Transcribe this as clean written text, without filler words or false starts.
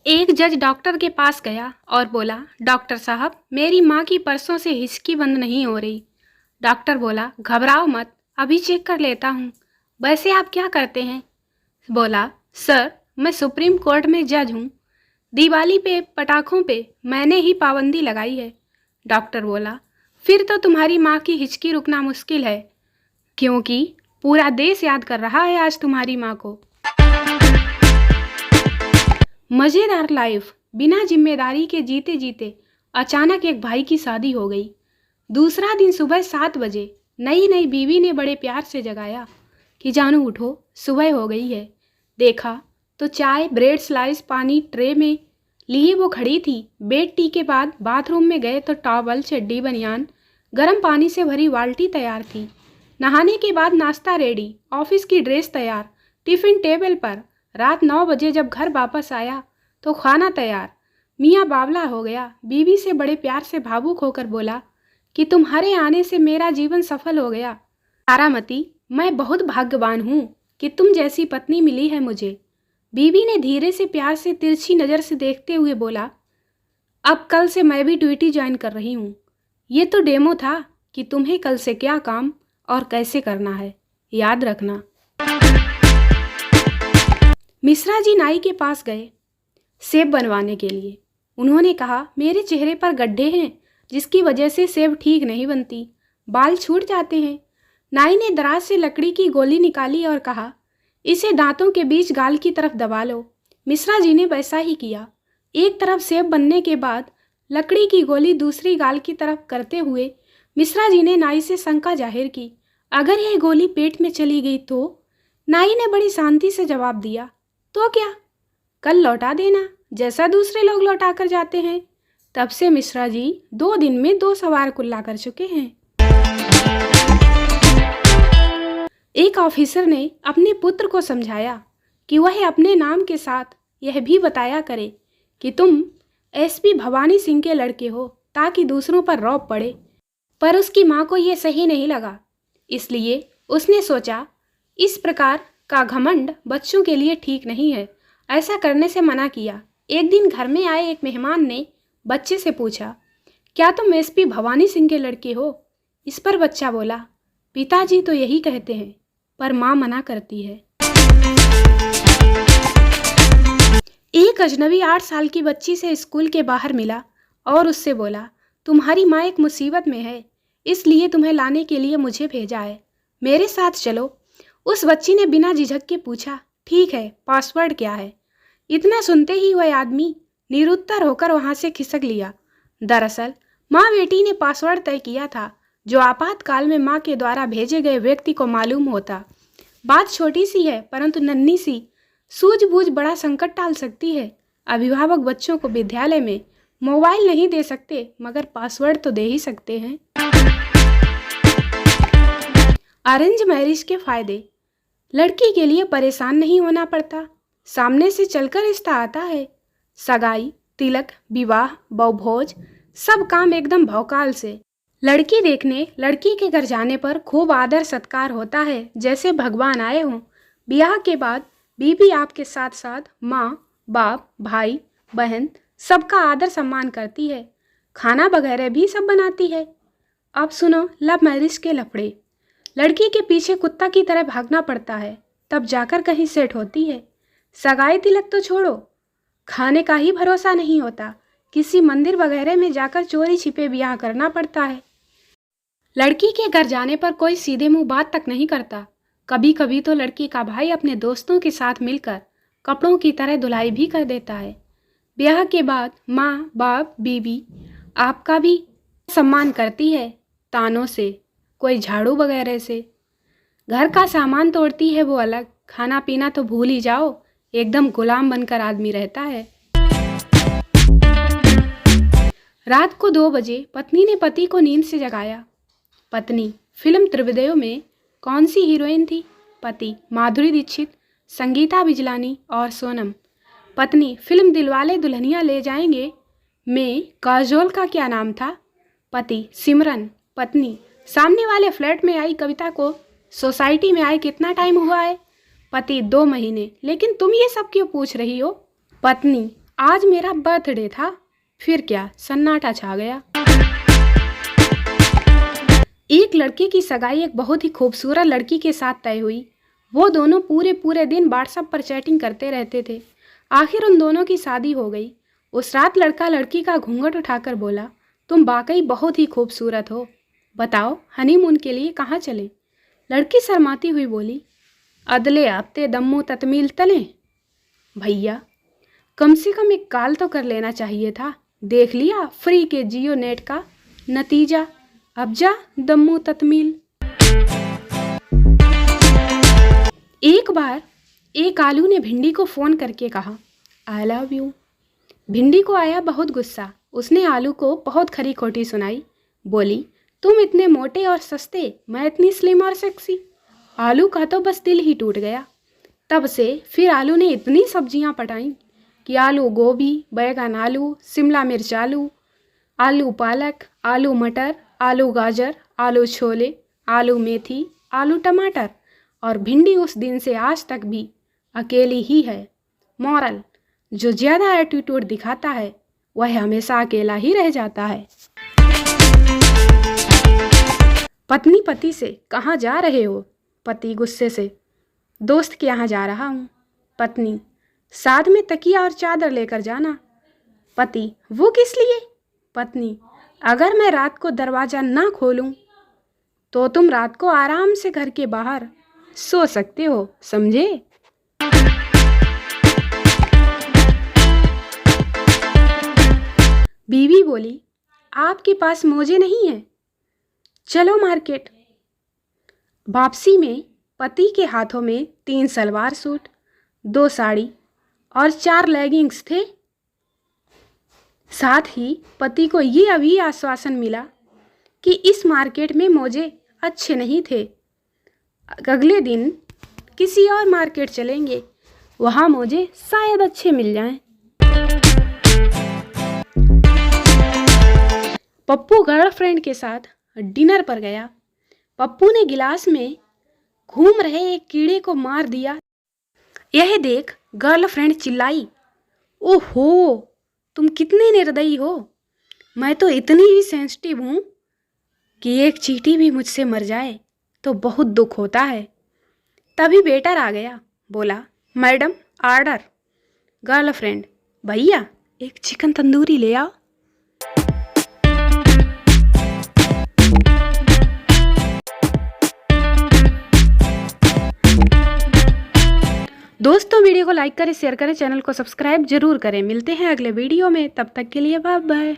एक जज डॉक्टर के पास गया और बोला, डॉक्टर साहब, मेरी माँ की परसों से हिचकी बंद नहीं हो रही। डॉक्टर बोला, घबराओ मत, अभी चेक कर लेता हूँ। वैसे आप क्या करते हैं? बोला, सर, मैं सुप्रीम कोर्ट में जज हूँ। दिवाली पे पटाखों पे मैंने ही पाबंदी लगाई है। डॉक्टर बोला, फिर तो तुम्हारी माँ की हिचकी रुकना मुश्किल है, क्योंकि पूरा देश याद कर रहा है आज तुम्हारी माँ को। मज़ेदार लाइफ। बिना जिम्मेदारी के जीते जीते अचानक एक भाई की शादी हो गई। दूसरा दिन सुबह 7 बजे नई नई बीवी ने बड़े प्यार से जगाया कि जानू उठो, सुबह हो गई है। देखा तो चाय, ब्रेड स्लाइस, पानी ट्रे में लिए वो खड़ी थी। बेड टी के बाद बाथरूम में गए तो टॉवल, चड्डी, बनियान, गर्म पानी से भरी बाल्टी तैयार थी। नहाने के बाद नाश्ता रेडी, ऑफिस की ड्रेस तैयार, टिफ़िन टेबल पर। रात 9 बजे जब घर वापस आया तो खाना तैयार। मियाँ बावला हो गया। बीवी से बड़े प्यार से भावुक होकर बोला कि तुम्हारे आने से मेरा जीवन सफल हो गया। तारामती, मैं बहुत भाग्यवान हूँ कि तुम जैसी पत्नी मिली है मुझे। बीवी ने धीरे से प्यार से तिरछी नज़र से देखते हुए बोला, अब कल से मैं भी ड्यूटी ज्वाइन कर रही हूँ। ये तो डेमो था कि तुम्हें कल से क्या काम और कैसे करना है, याद रखना। मिश्रा जी नाई के पास गए सेब बनवाने के लिए। उन्होंने कहा, मेरे चेहरे पर गड्ढे हैं जिसकी वजह से सेब ठीक नहीं बनती, बाल छूट जाते हैं। नाई ने दराज से लकड़ी की गोली निकाली और कहा, इसे दांतों के बीच गाल की तरफ दबा लो। मिश्रा जी ने वैसा ही किया। एक तरफ सेब बनने के बाद लकड़ी की गोली दूसरी गाल की तरफ करते हुए मिश्रा जी ने नाई से शंका जाहिर की, अगर यह गोली पेट में चली गई तो? नाई ने बड़ी शांति से जवाब दिया, तो क्या, कल लौटा देना जैसा दूसरे लोग लौटा कर जाते हैं। तब से मिश्रा जी 2 दिन में 2 सवार कुल्ला कर चुके हैं। एक ऑफिसर ने अपने पुत्र को समझाया कि वह अपने नाम के साथ यह भी बताया करे कि तुम एसपी भवानी सिंह के लड़के हो, ताकि दूसरों पर रौब पड़े। पर उसकी माँ को यह सही नहीं लगा, इसलिए उसने सोचा इस प्रकार का घमंड बच्चों के लिए ठीक नहीं है, ऐसा करने से मना किया। एक दिन घर में आए एक मेहमान ने बच्चे से पूछा, क्या तुम एसपी भवानी सिंह के लड़के हो? इस पर बच्चा बोला, पिताजी तो यही कहते हैं, पर माँ मना करती है। एक अजनबी 8 साल की बच्ची से स्कूल के बाहर मिला और उससे बोला, तुम्हारी माँ एक मुसीबत में है, इसलिए तुम्हें लाने के लिए मुझे भेजा है, मेरे साथ चलो। उस बच्ची ने बिना झिझक के पूछा, ठीक है, पासवर्ड क्या है? इतना सुनते ही वह आदमी निरुत्तर होकर वहां से खिसक लिया। दरअसल माँ बेटी ने पासवर्ड तय किया था, जो आपातकाल में माँ के द्वारा भेजे गए व्यक्ति को मालूम होता। बात छोटी सी है, परंतु नन्ही सी सूझबूझ बड़ा संकट टाल सकती है। अभिभावक बच्चों को विद्यालय में मोबाइल नहीं दे सकते, मगर पासवर्ड तो दे ही सकते हैं। अरेंज मैरिज के फायदे। लड़की के लिए परेशान नहीं होना पड़ता, सामने से चलकर रिश्ता आता है। सगाई, तिलक, विवाह, बहुभोज, सब काम एकदम भौकाल से। लड़की देखने, लड़की के घर जाने पर खूब आदर सत्कार होता है, जैसे भगवान आए हों। ब्याह के बाद बीवी आपके साथ साथ माँ, बाप, भाई, बहन सबका आदर सम्मान करती है, खाना वगैरह भी सब बनाती है। अब सुनो लव मैरिज के लफड़े। लड़की के पीछे कुत्ता की तरह भागना पड़ता है, तब जाकर कहीं सेट होती है। सगाई तिलक तो छोड़ो, खाने का ही भरोसा नहीं होता, किसी मंदिर वगैरह में जाकर चोरी छिपे ब्याह करना पड़ता है। लड़की के घर जाने पर कोई सीधे मुंह बात तक नहीं करता। कभी कभी तो लड़की का भाई अपने दोस्तों के साथ मिलकर कपड़ों की तरह धुलाई भी कर देता है। ब्याह के बाद माँ, बाप, बीवी आपका भी सम्मान करती है, तानों से, कोई झाड़ू वगैरह से। घर का सामान तोड़ती है वो अलग, खाना पीना तो भूल ही जाओ, एकदम गुलाम बनकर आदमी रहता है। रात को 2 बजे पत्नी ने पति को नींद से जगाया। पत्नी फिल्म त्रिविदेव में कौन सी हीरोइन थी? पति माधुरी दीक्षित, संगीता बिजलानी और सोनम। पत्नी फिल्म दिलवाले दुल्हनिया ले जाएंगे में काजोल का क्या नाम था? पति सिमरन। पत्नी सामने वाले फ्लैट में आई कविता को सोसाइटी में आए कितना टाइम हुआ है? पति 2 महीने। लेकिन तुम ये सब क्यों पूछ रही हो? पत्नी आज मेरा बर्थडे था। फिर क्या, सन्नाटा छा गया। एक लड़के की सगाई एक बहुत ही खूबसूरत लड़की के साथ तय हुई। वो दोनों पूरे पूरे दिन व्हाट्सएप पर चैटिंग करते रहते थे। आखिर उन दोनों की शादी हो गई। उस रात लड़का लड़की का घूंघट उठाकर बोला, तुम वाकई बहुत ही खूबसूरत हो। बताओ हनीमून के लिए कहाँ चलें? लड़की शर्माती हुई बोली, अदले हफ्ते दम्मू ततमील तले। भैया कम से कम एक कॉल तो कर लेना चाहिए था। देख लिया फ्री के जियो नेट का नतीजा। अब जा दम्मू ततमील। एक बार एक आलू ने भिंडी को फ़ोन करके कहा, आई लव यू। भिंडी को आया बहुत गुस्सा। उसने आलू को बहुत खरी खोटी सुनाई। बोली, तुम इतने मोटे और सस्ते, मैं इतनी स्लिम और सेक्सी। आलू का तो बस दिल ही टूट गया। तब से फिर आलू ने इतनी सब्जियां पटाईं कि आलू गोभी, बैगन आलू, शिमला मिर्च आलू, आलू पालक, आलू मटर, आलू गाजर, आलू छोले, आलू मेथी, आलू टमाटर, और भिंडी उस दिन से आज तक भी अकेली ही है। मॉरल, जो ज़्यादा एटीट्यूड दिखाता है वह हमेशा अकेला ही रह जाता है। पत्नी पति से, कहाँ जा रहे हो? पति गुस्से से, दोस्त के यहाँ जा रहा हूँ। पत्नी, साथ में तकिया और चादर लेकर जाना। पति, वो किस लिए? पत्नी, अगर मैं रात को दरवाज़ा ना खोलूं तो तुम रात को आराम से घर के बाहर सो सकते हो, समझे? बीवी बोली, आपके पास मोजे नहीं हैं? चलो मार्केट। वापसी में पति के हाथों में 3 सलवार सूट, 2 साड़ी और 4 लेगिंग्स थे। साथ ही पति को ये अभी आश्वासन मिला कि इस मार्केट में मोजे अच्छे नहीं थे। अगले दिन किसी और मार्केट चलेंगे, वहाँ मोजे शायद अच्छे मिल जाएं। पप्पू गर्लफ्रेंड के साथ डिनर पर गया। पप्पू ने गिलास में घूम रहे एक कीड़े को मार दिया। यह देख गर्लफ्रेंड चिल्लाई, ओहो तुम कितने निर्दयी हो। मैं तो इतनी ही सेंसिटिव हूँ कि एक चींटी भी मुझसे मर जाए तो बहुत दुख होता है। तभी वेटर आ गया, बोला, मैडम ऑर्डर। गर्लफ्रेंड, भैया एक चिकन तंदूरी ले आओ। दोस्तों वीडियो को लाइक करें, शेयर करें, चैनल को सब्सक्राइब जरूर करें। मिलते हैं अगले वीडियो में, तब तक के लिए बाय बाय।